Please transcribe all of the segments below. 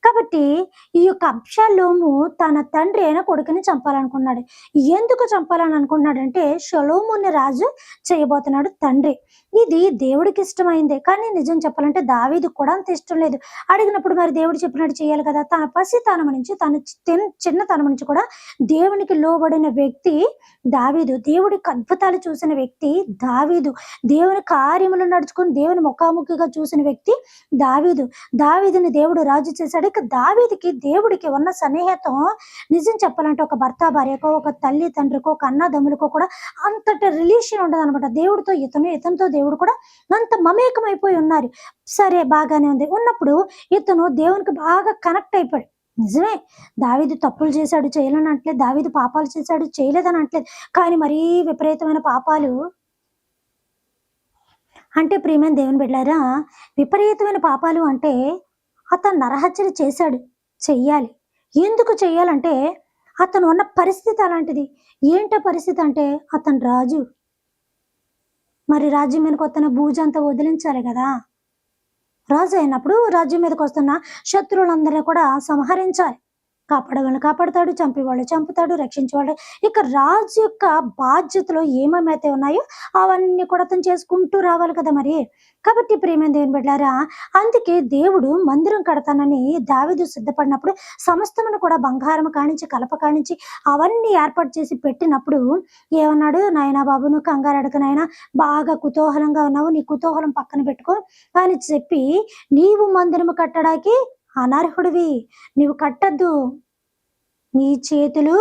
కాబట్టి ఈ యొక్క అబ్షాలోము తన తండ్రి అయిన కొడుకుని చంపాలనుకున్నాడు. ఎందుకు చంపాలని అనుకున్నాడంటే షలోముని రాజు చేయబోతున్నాడు తండ్రి. ఇది దేవుడికి ఇష్టమైందే. కానీ నిజం చెప్పాలంటే దావీదుకు కూడా అంత ఇష్టం లేదు. అడిగినప్పుడు మరి దేవుడు చెప్పినట్టు చేయాలి కదా! తన పసితనం నుంచి తన చిన్నతనం నుంచి కూడా దేవునికి లోబడిన వ్యక్తి దావీదు. దేవుడికి అద్భుతాలు చూసిన వ్యక్తి దావీదు. దేవుని కార్యములు నడుచుకొని దేవుని ముఖాముఖిగా చూసిన వ్యక్తి దావీదు. దావీదుని దేవుడు రాజు చేశాడు. ఇక దావీదుకి దేవుడికి ఉన్న సన్నిహితం నిజం చెప్పాలంటే ఒక భర్త భార్యకో, ఒక తల్లి తండ్రికో, ఒక అన్నదమ్ములకో కూడా అంతటి రిలేషన్ ఉండదు అనమాట. దేవుడితో ఇతనితో దేవుడు కూడా అంత మమేకం అయిపోయి ఉన్నారు. సరే బాగానే ఉంది. ఉన్నప్పుడు ఇతను దేవునికి బాగా కనెక్ట్ అయిపోయాడు. నిజమే, దావీదు తప్పులు చేశాడు చేయలేని అంటలేదు, దావీదు పాపాలు చేశాడు చేయలేదని అంటలేదు. కానీ మరీ విపరీతమైన పాపాలు అంటే ప్రియమైన దేవుని బిడ్డలారా, విపరీతమైన పాపాలు అంటే అతను నరహత్యలు చేశాడు, చెయ్యాలి. ఎందుకు చెయ్యాలంటే అతను ఉన్న పరిస్థితి అలాంటిది. ఏంటో పరిస్థితి అంటే అతను రాజు. మరి రాజ్యం మీదకి వస్తున్న భూజంతా వదిలించాలి కదా! రాజు అయినప్పుడు రాజ్యం మీదకి వస్తున్న శత్రువులందరినీ కూడా సంహరించాలి. కాపాడేవాళ్ళని కాపాడతాడు, చంపేవాళ్ళు చంపుతాడు, రక్షించేవాళ్ళు. ఇక రాజు యొక్క బాధ్యతలు ఏమేమైతే ఉన్నాయో అవన్నీ కూడా అతను చేసుకుంటూ రావాలి కదా మరి. కాబట్టి ప్రియమైన దేవుని బిడ్డలారా, అందుకే దేవుడు మందిరం కడతానని దావీదు సిద్ధపడినప్పుడు సమస్తమును కూడా బంగారం కానించి కలప కానించి అవన్నీ ఏర్పాటు చేసి పెట్టినప్పుడు ఏమన్నాడు, నాయనా బాబు నువ్వు కంగారు అడగ నాయనా, బాగా కుతూహలంగా ఉన్నావు, నీ కుతూహలం పక్కన పెట్టుకో అని చెప్పి, నీవు మందిరము కట్టడానికి అనర్హుడివి, నీవు కట్టద్దు, నీ చేతులు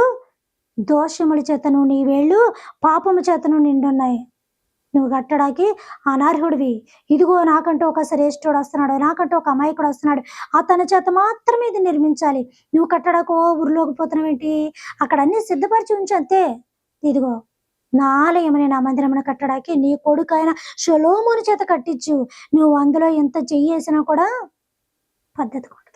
దోషముల చేతను, నీ వేళ్ళు పాపము చేతను నిండున్నాయి, నువ్వు కట్టడానికి అనర్హుడివి. ఇదిగో నాకంటూ ఒక శ్రేష్ఠుడు వస్తున్నాడు, నాకంటూ ఒక అమాయకుడు వస్తున్నాడు, అతని చేత మాత్రమే ఇది నిర్మించాలి. నువ్వు కట్టడానికి ఊరిలోకి పోతున్నావేంటి? అక్కడ అన్ని సిద్ధపరిచి ఉంచు అంతే. ఇదిగో నా ఆలయమని నా మందిరమును కట్టడానికి నీ కొడుకైన షలోమోను చేత కట్టించు. నువ్వు అందులో ఎంత చెయ్యేసినా కూడా పద్ధతి కూడదు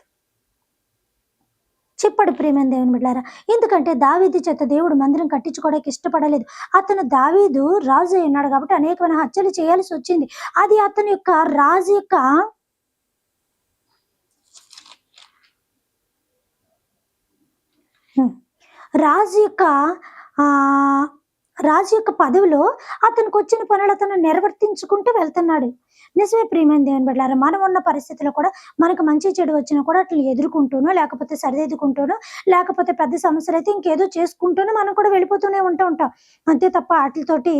చెప్పాడు ప్రియమైన దేవుని బిడ్డారా. ఎందుకంటే దావీదు చేత దేవుడు మందిరం కట్టించుకోవడానికి ఇష్టపడలేదు. అతను దావీదు రాజు అయినాడు కాబట్టి అనేకమైన హత్యలు చేయాల్సి వచ్చింది. అది అతని యొక్క రాజు యొక్క రాజు యొక్క ఆ రాజు యొక్క పదవిలో అతనికి వచ్చిన పనులు అతను నిర్వర్తించుకుంటూ వెళ్తున్నాడు. నిజమే ప్రియమైన దేవుని బిడ్డలారా, మనం ఉన్న పరిస్థితిలో కూడా మనకు మంచి చెడు వచ్చినా కూడా అట్లా ఎదుర్కొంటూనో, లేకపోతే సరిదిద్దుకుంటూనో, లేకపోతే పెద్ద సమస్యలు అయితే ఇంకేదో చేసుకుంటూనో మనం కూడా వెళ్ళిపోతూనే ఉంటాం. అంతే తప్ప వాటితోటి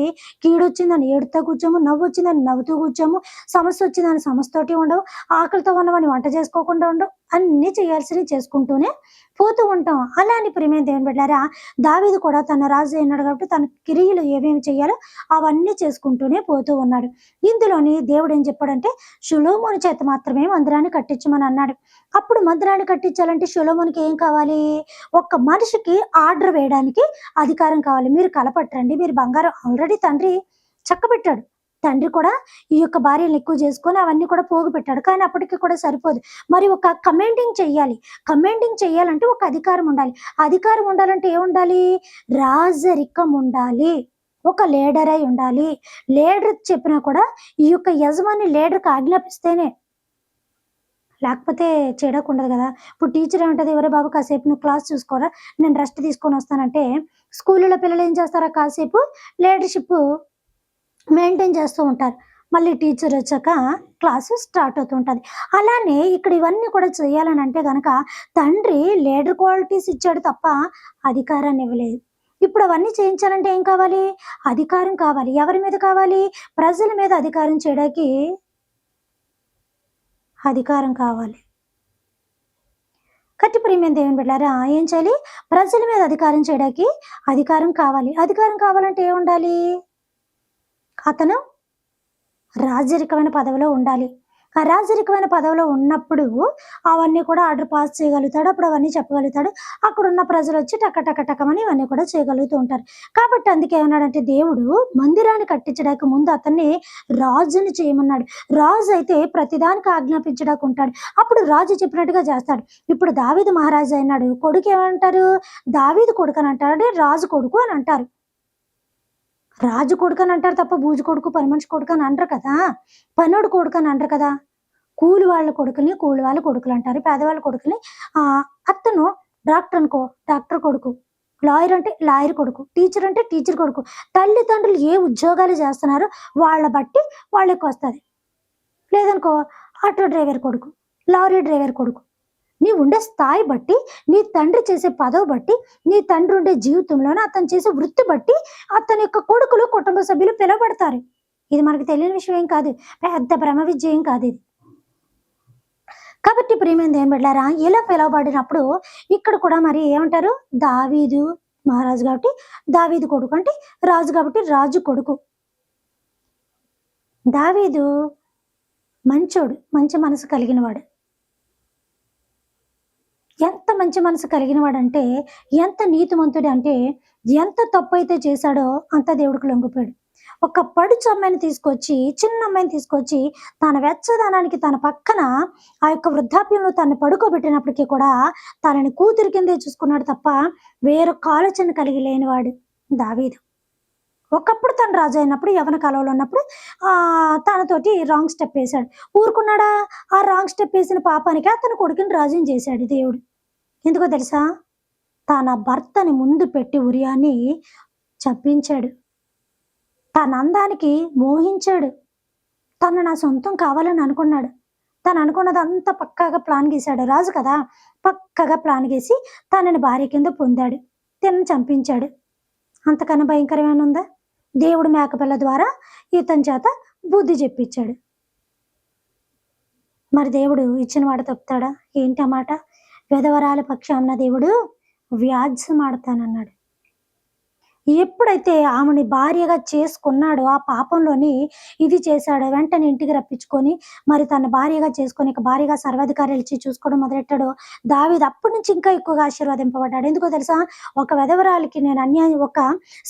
కీడు వచ్చిందని ఏడుతూ కూర్చోము, నవ్వు వచ్చిందని నవ్వుతూ కూర్చోము, సమస్య వచ్చిందని సమస్యతోటి ఉండవు, ఆకలితో ఉన్నవని వంట చేసుకోకుండా ఉండవు, అన్నీ చేయాల్సినవి చేసుకుంటూనే పోతూ ఉంటాం. అలా అని ప్రియమైన దేవుని బిడ్డలారా, దావీదు కూడా తన రాజు అయినాడు కాబట్టి తన క్రియలు ఏమేమి చేయాలో అవన్నీ చేసుకుంటూనే పోతూ ఉన్నాడు. ఇందులోని దేవుడు ఏం చెప్పాడంటే షొలొమోను చేత మాత్రమే మందిరాన్ని కట్టించమని అన్నాడు. అప్పుడు మందిరాన్ని కట్టించాలంటే షొలొమోనుకి ఏం కావాలి? ఒక్క మనిషికి ఆర్డర్ వేయడానికి అధికారం కావాలి. మీరు కలపట్టండి, మీరు బంగారం ఆల్రెడీ తండ్రి చక్కబెట్టాడు. తండ్రి కూడా ఈ యొక్క భార్యలను ఎక్కువ చేసుకొని అవన్నీ కూడా పోగు పెట్టాడు. కానీ అప్పటికి కూడా సరిపోదు. మరి ఒక కమాండింగ్ చెయ్యాలి. కమాండింగ్ చెయ్యాలంటే ఒక అధికారం ఉండాలి. అధికారం ఉండాలంటే ఏముండాలి? రాజరికం ఉండాలి. ఒక లీడర్ అయి ఉండాలి. లీడర్ చెప్పినా కూడా ఈ యొక్క యజమాని లీడర్కి ఆజ్ఞాపిస్తేనే, లేకపోతే చేయకుండదు కదా. ఇప్పుడు టీచర్ ఏమంటది, ఎవరే బాబు కాసేపు నువ్వు క్లాస్ చూసుకోరా, నేను రెస్ట్ తీసుకొని వస్తానంటే స్కూల్లో పిల్లలు ఏం చేస్తారా, కాసేపు లీడర్షిప్ మెయింటైన్ చేస్తూ ఉంటారు. మళ్ళీ టీచర్ వచ్చాక క్లాసు స్టార్ట్ అవుతూ ఉంటుంది. అలానే ఇక్కడ ఇవన్నీ కూడా చేయాలని అంటే కనుక తండ్రి లీడర్ క్వాలిటీస్ ఇచ్చాడు తప్ప అధికారాన్ని ఇవ్వలేదు. ఇప్పుడు అవన్నీ చేయించాలంటే ఏం కావాలి? అధికారం కావాలి. ఎవరి మీద కావాలి? ప్రజల మీద అధికారం చేయడానికి అధికారం కావాలి. కట్టి ప్రియమైన దేవుని బిడ్డలారా, ఏం చేయాలి? ప్రజల మీద అధికారం చేయడానికి అధికారం కావాలి. అధికారం కావాలంటే ఏం ఉండాలి? అతను రాజరికమైన పదవిలో ఉండాలి. ఆ రాజరికమైన పదవిలో ఉన్నప్పుడు అవన్నీ కూడా ఆర్డర్ పాస్ చేయగలుగుతాడు. అప్పుడు అవన్నీ చెప్పగలుగుతాడు. అక్కడున్న ప్రజలు వచ్చి టకమని ఇవన్నీ కూడా చేయగలుగుతూ ఉంటారు. కాబట్టి అందుకే ఏమన్నాడంటే దేవుడు మందిరాన్ని కట్టించడానికి ముందు అతన్ని రాజుని చేయమన్నాడు. రాజు అయితే ప్రతిదానికి ఆజ్ఞాపించడానికి ఉంటాడు. అప్పుడు రాజు చెప్పినట్టుగా చేస్తాడు. ఇప్పుడు దావీదు మహారాజు అయినాడు. కొడుకు ఏమంటారు? దావీదు కొడుకు అని అంటారు, రాజు కొడుకు అని అంటారు. రాజు కొడుకు అని అంటారు తప్ప బూజు కొడుకు, పని మనిషి కొడుకు అని అంటారు కదా. పనోడు కొడుకు అని అంటారు కదా. కూలి వాళ్ళ కొడుకులు అంటారు. పేదవాళ్ళ కొడుకుని అతను డాక్టర్ అనుకో డాక్టర్ కొడుకు, లాయర్ అంటే లాయర్ కొడుకు, టీచర్ అంటే టీచర్ కొడుకు. తల్లిదండ్రులు ఏ ఉద్యోగాలు చేస్తున్నారో వాళ్ళ బట్టి వాళ్ళకొస్తది. లేదనుకో ఆటో డ్రైవర్ కొడుకు, లారీ డ్రైవర్ కొడుకు. నీ ఉండే స్థాయి బట్టి, నీ తండ్రి చేసే పదవి బట్టి, నీ తండ్రి ఉండే జీవితంలోనే అతను చేసే వృత్తి బట్టి అతని యొక్క కొడుకులు, కుటుంబ సభ్యులు పిలువబడతారు. ఇది మనకు తెలియని విషయం ఏం కాదు. పెద్ద బ్రహ్మ విద్య ఏం కాదు ఇది. కాబట్టి ప్రియమైన దేవుని బిడ్డలారా, ఇలా పిలువబడినప్పుడు ఇక్కడ కూడా మరి ఏమంటారు? దావీదు మహారాజు కాబట్టి దావీదు కొడుకు, అంటే రాజు కాబట్టి రాజు కొడుకు. దావీదు మంచోడు, మంచి మనసు కలిగినవాడు. ఎంత మంచి మనసు కలిగినవాడంటే, ఎంత నీతిమంతుడు అంటే, ఎంత తప్పు అయితే చేశాడో అంత దేవుడికి లొంగిపోయాడు. ఒక పడుచు అమ్మాయిని తీసుకొచ్చి, చిన్న అమ్మాయిని తీసుకొచ్చి తన వెచ్చదనానికి తన పక్కన ఆ యొక్క వృద్ధాప్యంలో తనని పడుకోబెట్టినప్పటికీ కూడా తనని కూతురి కిందే చూసుకున్నాడు తప్ప వేరొక ఆలోచన కలిగి లేనివాడు దావీదు. ఒకప్పుడు తను రాజు అయినప్పుడు, యవన కాలంలో ఉన్నప్పుడు తనతోటి రాంగ్ స్టెప్ వేశాడు. ఊరుకున్నాడా? ఆ రాంగ్ స్టెప్ వేసిన పాపానికి అతని కొడుకుని రాజుని చేశాడు దేవుడు. ఎందుకో తెలుసా? తన భర్తని ముందు పెట్టి ఉరియాని చంపించాడు. తన అందానికి మోహించాడు. తను నా సొంతం కావాలని అనుకున్నాడు. తను అనుకున్నదంతా పక్కాగా ప్లాన్ గీశాడు. రాజు కదా, పక్కగా ప్లాన్ గీసి తనని భార్య కింద పొందాడు. తినని చంపించాడు. అంతకన్నా భయంకరమైన ఉందా? దేవుడు మేకపిల్ల ద్వారా ఇతని చేత బుద్ధి చెప్పించాడు. మరి దేవుడు ఇచ్చిన మాట తప్పుతాడా? ఏంటి ఆ మాట? విధవరాల పక్షాన దేవుడు వ్యాజ్యం ఆడతానన్నాడు. ఎప్పుడైతే ఆమెని భార్యగా చేసుకున్నాడో, ఆ పాపంలోని ఇది చేశాడో, వెంటనే ఇంటికి రప్పించుకొని మరి తన భార్యగా చేసుకొని భార్యగా సర్వాధికారాలు ఇచ్చి చూసుకోవడం మొదలెట్టాడో, దావీదు అప్పటి నుంచి ఇంకా ఎక్కువగా ఆశీర్వదింపబడ్డాడు. ఎందుకో తెలుసా? ఒక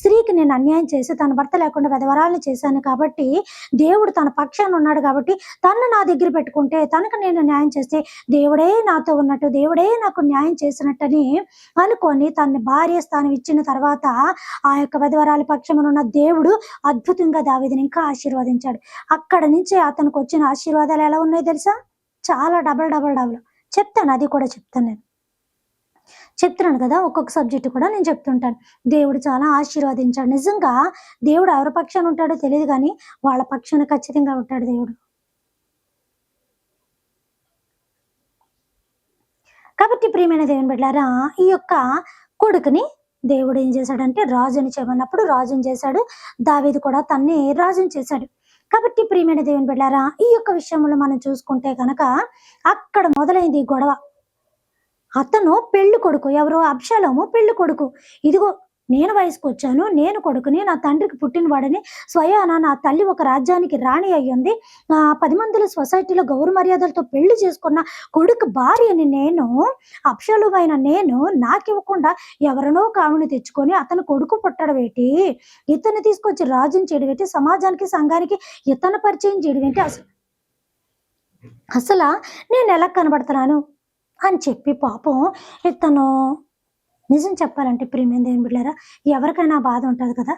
స్త్రీకి నేను అన్యాయం చేసి తన భర్త లేకుండా విధవరాలని చేశాను కాబట్టి, దేవుడు తన పక్షాన ఉన్నాడు కాబట్టి తను నా దగ్గర పెట్టుకుంటే, తనకు నేను న్యాయం చేస్తే దేవుడే నాతో ఉన్నట్టు, దేవుడే నాకు న్యాయం చేసినట్టని అనుకొని తన భార్య స్థానం ఇచ్చిన తర్వాత ఆ యొక్క విధవరాల పక్షమున ఉన్న దేవుడు అద్భుతంగా దావీదుని ఇంకా ఆశీర్వదించాడు. అక్కడ నుంచి అతనికి వచ్చిన ఆశీర్వాదాలు ఎలా ఉన్నాయో తెలుసా? చాలా డబల్ చెప్తాను. అది కూడా చెప్తాను. నేను చెప్తున్నాను కదా, ఒక్కొక్క సబ్జెక్టు కూడా నేను చెప్తుంటాను. దేవుడు చాలా ఆశీర్వదించాడు. నిజంగా దేవుడు ఎవరి పక్షాన ఉంటాడో తెలియదు, కానీ వాళ్ళ పక్షాన ఖచ్చితంగా ఉంటాడు దేవుడు. కాబట్టి ప్రియమైన దేవుని బిడ్డలారా, ఈ యొక్క కొడుకుని దేవుడు ఏం చేశాడంటే రాజుని చేయమన్నప్పుడు రాజుని చేశాడు. దావీదు కూడా తన్ని రాజుని చేశాడు. కాబట్టి ప్రియమైన దేవుని బిడ్డలారా, ఈ యొక్క విషయంలో మనం చూసుకుంటే కనుక అక్కడ మొదలైంది గొడవ. అతను పెళ్లి కొడుకు, ఎవరు? అబ్షాలోము పెళ్లి కొడుకు. ఇదిగో నేను వయసుకు వచ్చాను, నేను కొడుకుని, నా తండ్రికి పుట్టినవాడని, స్వయాన నా తల్లి ఒక రాజ్యానికి రాణి అయ్యింది, 10 మందిల సొసైటీలో గౌరవ మర్యాదలతో పెళ్లి చేసుకున్న కొడుకు భార్యని నేను, అబ్షాలోమైన నేను నాకివ్వకుండా ఎవరినో కావుని తెచ్చుకొని అతను కొడుకు పుట్టడం ఏంటి? ఇతను తీసుకొచ్చి రాజుని చేయడం ఏంటి? సమాజానికి సంఘానికి ఇతను పరిచయం చేయడం ఏంటి? అసలు నేను ఎలా కనబడుతున్నాను అని చెప్పి పాపం ఇతను, నిజం చెప్పాలంటే ప్రియమైన దేవుని బిడ్డలారా, ఎవరికైనా బాధ ఉంటుంది కదా.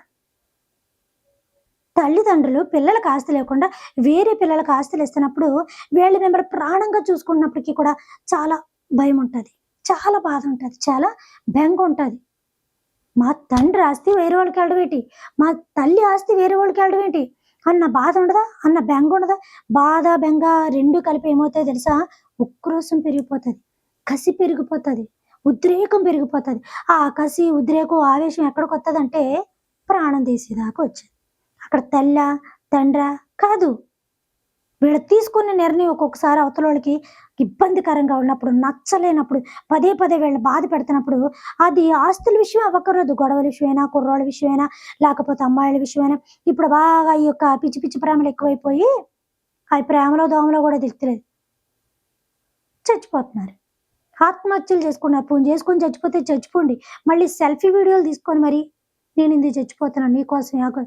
తల్లిదండ్రులు పిల్లలకు ఆస్తి లేకుండా వేరే పిల్లలకు ఆస్తులు ఇస్తున్నప్పుడు వీళ్ళు వెంబడి ప్రాణంగా చూసుకున్నప్పటికీ కూడా చాలా భయం ఉంటుంది, చాలా బాధ ఉంటుంది, చాలా బెంగ ఉంటుంది. మా తండ్రి ఆస్తి వేరే వాళ్ళకి వెళ్ళడం ఏంటి, మా తల్లి ఆస్తి వేరే వాళ్ళకి వెళ్ళడం ఏంటి అన్న బాధ ఉండదా? అన్న బెంగ ఉండదా? బాధ బెంగ రెండు కలిపి ఏమవుతాయి తెలుసా? ఉక్రోషం పెరిగిపోతుంది, కసి పెరిగిపోతుంది, ఉద్రేకం పెరిగిపోతుంది. ఆ కసి, ఉద్రేకం, ఆవేశం ఎక్కడికి వస్తుందంటే ప్రాణం తీసేదాకా వచ్చేది. అక్కడ తెల్ల తండ్ర కాదు, వీళ్ళు తీసుకునే నిర్ణయం ఒక్కొక్కసారి అవతల వాళ్ళకి ఇబ్బందికరంగా ఉన్నప్పుడు, నచ్చలేనప్పుడు, పదే వీళ్ళని బాధ పెడుతున్నప్పుడు, అది ఆస్తుల విషయం అవ్వకూడదు, గొడవల విషయమైనా, కుర్రోళ్ళ విషయమైనా, లేకపోతే అమ్మాయిల విషయమైనా. ఇప్పుడు బాగా ఈ యొక్క పిచ్చి పిచ్చి ప్రేమలు ఎక్కువైపోయి ఆ ప్రేమలో దోమలో కూడా తెలుస్తలేదు, చచ్చిపోతున్నారు, ఆత్మహత్యలు చేసుకున్నారు. ఫోన్ చేసుకొని చచ్చిపోతే చచ్చిపోండి, మళ్ళీ సెల్ఫీ వీడియోలు తీసుకొని మరి నేను ఇది చచ్చిపోతున్నాను నీకోసం యాగ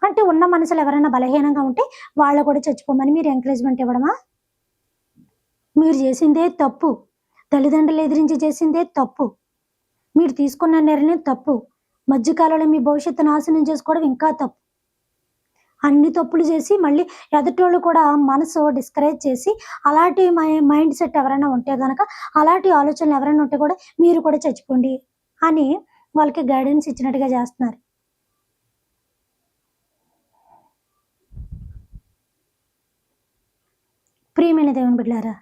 అంటే, ఉన్న మనసులు ఎవరైనా బలహీనంగా ఉంటే వాళ్ళు కూడా చచ్చిపోమని మీరు ఎంకరేజ్మెంట్ ఇవ్వడమా? మీరు చేసిందే తప్పు, తల్లిదండ్రులు ఎదిరించి చేసిందే తప్పు, మీరు తీసుకున్న నిర్ణయం తప్పు, మధ్యకాలంలో మీ భవిష్యత్తు నాశనం చేసుకోవడం ఇంకా తప్పు. అన్ని తప్పులు చేసి మళ్ళీ ఎదుటోళ్ళు కూడా మనసు డిస్కరేజ్ చేసి అలాంటి మైండ్ సెట్ ఎవరైనా ఉంటే గనక, అలాంటి ఆలోచనలు ఎవరైనా ఉంటే కూడా మీరు కూడా చచ్చిపోండి అని వాళ్ళకి గైడెన్స్ ఇచ్చినట్టుగా చేస్తున్నారు. ప్రియమైన దేవుని బిడ్డలారా,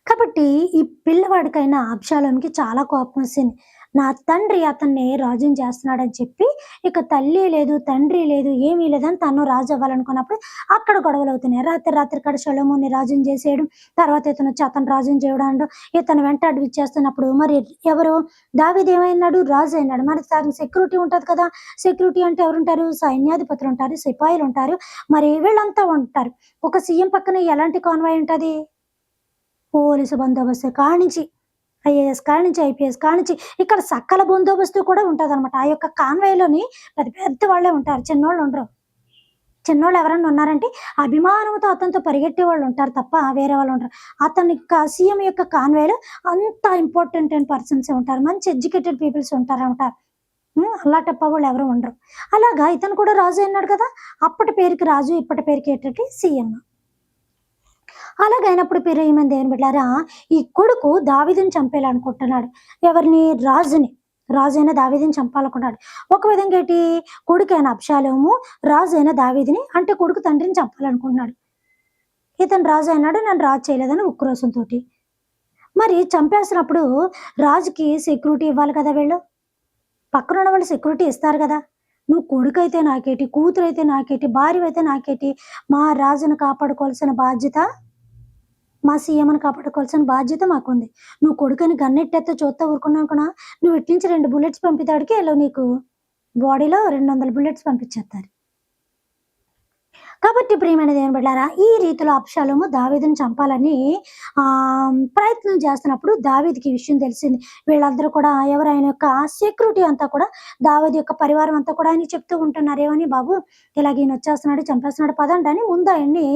కాబట్టి ఈ పిల్లవాడికైనా అబ్షాలోముకి చాలా కోపమొచ్చింది. నా తండ్రి అతన్ని రాజుని చేస్తున్నాడని చెప్పి, ఇక తల్లి లేదు, తండ్రి లేదు, ఏమీ లేదని తను రాజు అవ్వాలనుకున్నప్పుడు అక్కడ గొడవలవుతున్నాయి. రాత్రి రాత్రి కాడ సొలొమోన్‌ని రాజుని చేసేయడం, తర్వాత ఇతనొచ్చి అతను రాజుని చేయడం అనడం, ఇతను వెంట అడవిచ్చేస్తున్నప్పుడు మరి ఎవరు దావీదు ఏమైనాడు? రాజు అయినాడు. మరి తనకి సెక్యూరిటీ ఉంటది కదా! సెక్యూరిటీ అంటే ఎవరుంటారు? సైన్యాధిపతులుంటారు, సిపాయిలుంటారు, మరి వీళ్ళంతా ఉంటారు. ఒక సీఎం పక్కన ఎలాంటి కాన్వాయ్ ఉంటది? పోలీసు బందోబస్తు కానించి, ఐఏఎస్ కానించి, ఐపీఎస్ కానించి ఇక్కడ సకల బందోబస్తు కూడా ఉంటదనమాట. ఆ యొక్క కాన్వాయ్‌లోని పెద్ద పెద్ద వాళ్ళే ఉంటారు. చిన్నోళ్ళు ఉండరు. చిన్నోళ్ళు ఎవరన్నా ఉన్నారంటే అభిమానంతో అతనితో పరిగెట్టే వాళ్ళు ఉంటారు తప్ప వేరే వాళ్ళు ఉండరు. అతని సీఎం యొక్క కాన్వాయ్‌లో అంత ఇంపార్టెంట్ అయిన పర్సన్సే ఉంటారు. మంచి ఎడ్యుకేటెడ్ పీపుల్స్ ఉంటారనమాట. అల్లాటప్ప వాళ్ళు ఎవరు ఉండరు. అలాగా ఇతను కూడా రాజు అయినాడు కదా! అప్పటి పేరుకి రాజు, ఇప్పటి పేరుకి ఏంటంటే సీఎం. అలాగైనప్పుడు ప్రియమైన దేవుని బిడ్డలారా, ఈ కొడుకు దావీదుని చంపేయాలనుకుంటున్నాడు. ఎవరిని? రాజుని. రాజైన దావీదుని చంపాలనుకున్నాడు. ఒక విధంగా కొడుకైన అబ్షాలోము రాజైన దావీదుని అంటే కొడుకు తండ్రిని చంపాలనుకుంటున్నాడు. ఇతను రాజు అయినాడు, నన్ను రాజు చేయలేదని ఉక్రోషంతోటి. మరి చంపేస్తున్నప్పుడు రాజుకి సెక్యూరిటీ ఇవ్వాలి కదా వీళ్ళు. పక్కనున్న వాళ్ళు సెక్యూరిటీ ఇస్తారు కదా! నువ్వు కొడుకైతే నాకేటి, కూతురైతే నాకేటి, భార్యవైతే నాకేటి, మా రాజును కాపాడుకోవాల్సిన బాధ్యత, మా సీఎంని కాపాడుకోవాల్సిన బాధ్యత మాకుంది. నువ్వు కొడుకని గన్నెట్టేత్తే చూత్తా ఊరుకున్నానుకున్నా, నువ్వు ఇట్నుంచి 2 బుల్లెట్స్ పంపితాడికి నీకు బాడీలో 200 బుల్లెట్స్ పంపించేత్తారు. కాబట్టి ప్రియమైన దేవుని బిడ్డలారా, ఈ రీతిలో అబ్షాలోము దావీదుని చంపాలని ప్రయత్నం చేస్తున్నప్పుడు దావీదుకి ఈ విషయం తెలిసింది. వీళ్ళందరూ కూడా ఎవరు ఆయన యొక్క సెక్యూరిటీ అంతా కూడా దావీదు యొక్క పరివారం అంతా కూడా ఆయనకి చెప్తూ ఉంటున్నారు. ఏమని? బాబు ఇలాగ ఈయన వచ్చేస్తున్నాడు, చంపేస్తున్నాడు పదండి అని ముందు ఆయన్ని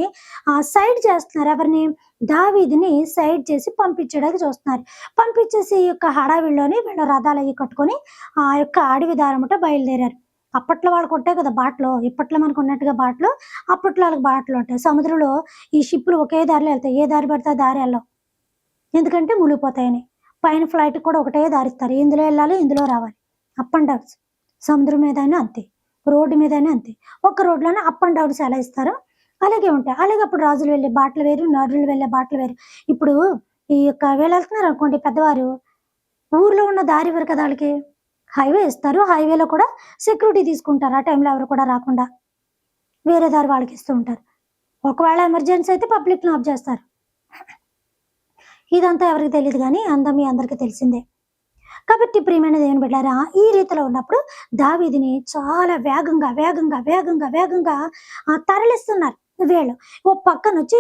సైడ్ చేస్తున్నారు. ఎవరిని? దావీదుని సైడ్ చేసి పంపించడానికి చూస్తున్నారు. పంపించేసి ఈ యొక్క హడావిడిలోని వీళ్ళ రథాలయ్యి కట్టుకొని ఆ యొక్క అడవి దారముట బయలుదేరారు. అప్పట్లో వాళ్ళకుంటాయి కదా బాటలు. ఇప్పట్లో మనకున్నట్టుగా బాటలు, అప్పట్లో వాళ్ళకి బాటలుంటాయి. సముద్రంలో ఈ షిప్పులు ఒకే దారిలో ఎళ్తాయి. ఏ దారి పడితే ఆ దారి ఎళ్ళవు. ఎందుకంటే మునిగిపోతాయని. పైన ఫ్లైట్‌కి కూడా ఒకటే దారిస్తారు. ఇందులో ఎళ్ళాలి, ఇందులో రావాలి. Up and downs. సముద్రం మీదైనా అంతే. రోడ్డు మీదైనా అంతే. ఒక్క రోడ్‌లోనే అప్ అండ్ డౌన్స్ ఎలా ఇస్తారో అలాగే ఉంటాయి. అలాగే అప్పుడు రాజులు వెళ్ళే బాటలు వేరు, నరులు వెళ్ళే బాటలు వేరు. ఇప్పుడు ఈ యొక్క వీళ్ళెళ్తున్నారనుకోండి పెద్దవారు, ఊర్లో ఉన్న దారి ఇవ్వరు కదా ఆళ్ళకి. హైవే ఇస్తారు. హైవేలో కూడా సెక్యూరిటీ తీసుకుంటారు. ఆ టైంలో ఎవరు కూడా రాకుండా. వేరే దారి వాళ్ళకిస్తూ ఉంటారు. ఒకవేళ ఎమర్జెన్సీ అయితే పబ్లిక్‌ని ఆఫ్ చేస్తారు. ఇదంతా ఎవరికీ తెలీదు గానీ మీ అందరికీ తెలిసిందే. కాబట్టి ప్రియమైన దేవుని బిడ్డలారా, ఈ రీతిలో ఉన్నప్పుడు దావీదుని చాలా వేగంగా, వేగంగా, వేగంగా, వేగంగా తరలిస్తున్నారు వీళ్ళు. ఓ పక్కనొచ్చి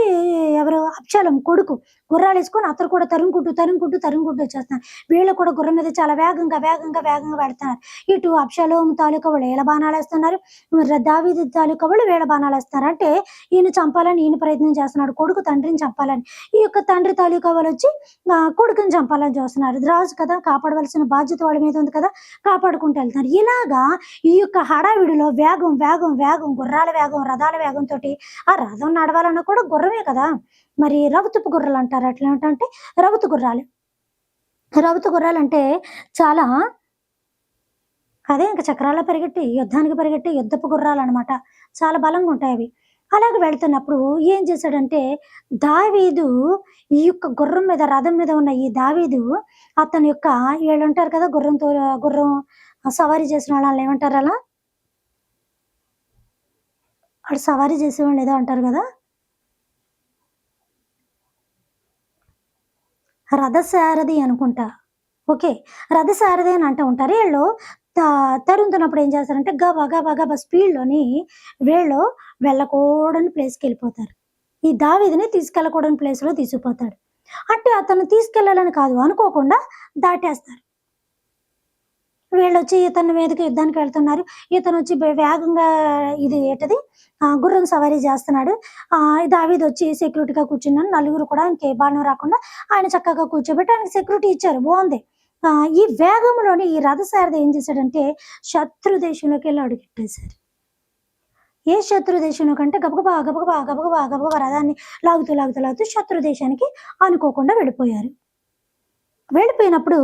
ఎవరు? అబ్షాలోము కొడుకు గుర్రాలేసుకొని అతను కూడా తరుముకుంటూ, తరుముకుంటూ, తరుముకుంటూ వచ్చేస్తున్నారు. వీళ్ళు కూడా గుర్రం మీద చాలా వేగంగా, వేగంగా, వేగంగా వెళ్తున్నారు. ఇటు అబ్షాలోము తాలూకా వాళ్ళు ఈళ్ళ బాణాలేస్తున్నారు. దావీదు తాలూకా వాళ్ళు వీళ్ళ బాణాలేస్తున్నారు. అంటే ఈయన చంపాలని ఈయన ప్రయత్నం చేస్తున్నాడు. కొడుకు తండ్రిని చంపాలని. ఈ యొక్క తండ్రి తాలూకా వాళ్ళొచ్చి కొడుకుని చంపాలని చూస్తున్నారు. రాజు కదా! కాపాడవలసిన బాధ్యత వాళ్ళ మీద ఉంది కదా! కాపాడుకుంటూ వెళ్తున్నారు. ఇలాగా ఈ యొక్క హడావిడిలో వేగం, వేగం, వేగం, గుర్రాల వేగం, రథాల వేగంతోటి ఆ రథం నడవాలన్నా కూడా గుర్రమే కదా! మరి రౌతుపు గుర్రాలంటారు. అట్లేంటంటే రౌతు గుర్రాలు. రౌతు గుర్రాలంటే చాలా అదే ఇంక చక్రాల్లో పరిగెట్టి, యుద్ధానికి పరిగెట్టి యుద్ధపు గుర్రాలనమాట. చాలా బలంగుంటాయవి. అలాగ వెళ్తున్నప్పుడు ఏం చేశాడంటే, దావీదు ఈ యొక్క గుర్రం మీద, రథం మీద ఉన్న ఈ దావీదు అతని యొక్క ఈళ్ళుంటారు కదా! గుర్రం సవారీ చేసిన వాళ్ళేమంటారు అలా? ఆడు సవారీ చేసేవాడిని ఏదో అంటారు గదా! రథసారథి అనుకుంటా. ఓకే. రథసారథి అని అంటూ ఉంటారు. ఈళ్ళు త తరుముతున్నప్పుడు ఏం చేస్తారంటే గబా, గబా, గబా స్పీడ్‌లోని వీళ్ళు వెళ్ళకూడని ప్లేస్‌కెళ్ళిపోతారు. ఈ దావీదుని తీసుకెళ్ళకూడని ప్లేస్‌లో తీసుకుపోతాడు. అంటే అతన్ని తీసుకెళ్ళాలని కాదు, అనుకోకుండా దాటేస్తారు. వీళ్ళొచ్చి ఇతని మీదకి యుద్ధానికి వెళ్తున్నారు. ఇతనొచ్చి వేగంగా ఇది ఏంటది గుర్రం సవారీ చేస్తున్నాడు. దావీదొచ్చి సెక్యూరిటీగా కూర్చున్నాడు. నలుగురు కూడా ఆయనకి ఏ బాణం రాకుండా ఆయన చక్కగా కూర్చోబెట్టి ఆయనకి సెక్యూరిటీ ఇచ్చారు. బావుంది. ఈ వేగంలోని ఈ రథసారథి ఏం చేశాడంటే శత్రు దేశంలోకెళ్ళి అడుగెట్టేశారు. ఏ శత్రు దేశంలో కంటే గబగబా గబగబా గబగబా గబగబా రథాన్ని లాగుతూ లాగుతూ లాగుతూ శత్రు దేశానికి అనుకోకుండా వెళ్ళిపోయారు. వెళ్ళిపోయినప్పుడు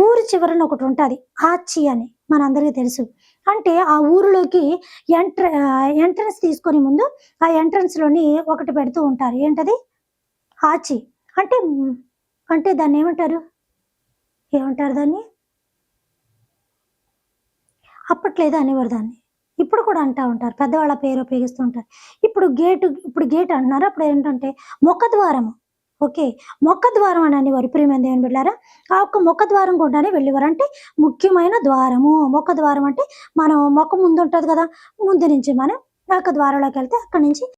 ఊరి చివరన ఒకటి ఉంటుంది, ఆచి అని మనందరికీ తెలుసు. అంటే ఆ ఊరిలోకి ఎంట్రన్స్ తీసుకొని ముందు ఆ ఎంట్రన్స్లోని ఒకటి పెడుతూ ఉంటారు. ఏంటది? ఆచి. అంటే అంటే దాన్ని ఏమంటారు? ఏమంటారు దాన్ని? అప్పట్లో ఏదో అనేవారు దాన్ని. ఇప్పుడు కూడా అంటా ఉంటారు. పెద్దవాళ్ళ పేరు ఉపయోగిస్తూ ఉంటారు. ఇప్పుడు గేట్ అంటున్నారు. అప్పుడు ఏంటంటే ముఖద్వారము. ఓకే. ముఖద్వారం అని అనేవారు ప్రియమైన దేవుని బిడ్డలారా. ఆ ఒక్క ముఖద్వారం గుండానే వెళ్ళేవారు. అంటే ముఖ్యమైన ద్వారము. ముఖద్వారం అంటే మనం ముఖం ముందు ఉంటది కదా! ముందు నుంచి మనం ఆ యొక్క ద్వారంలోకెళ్తే అక్కడి నుంచి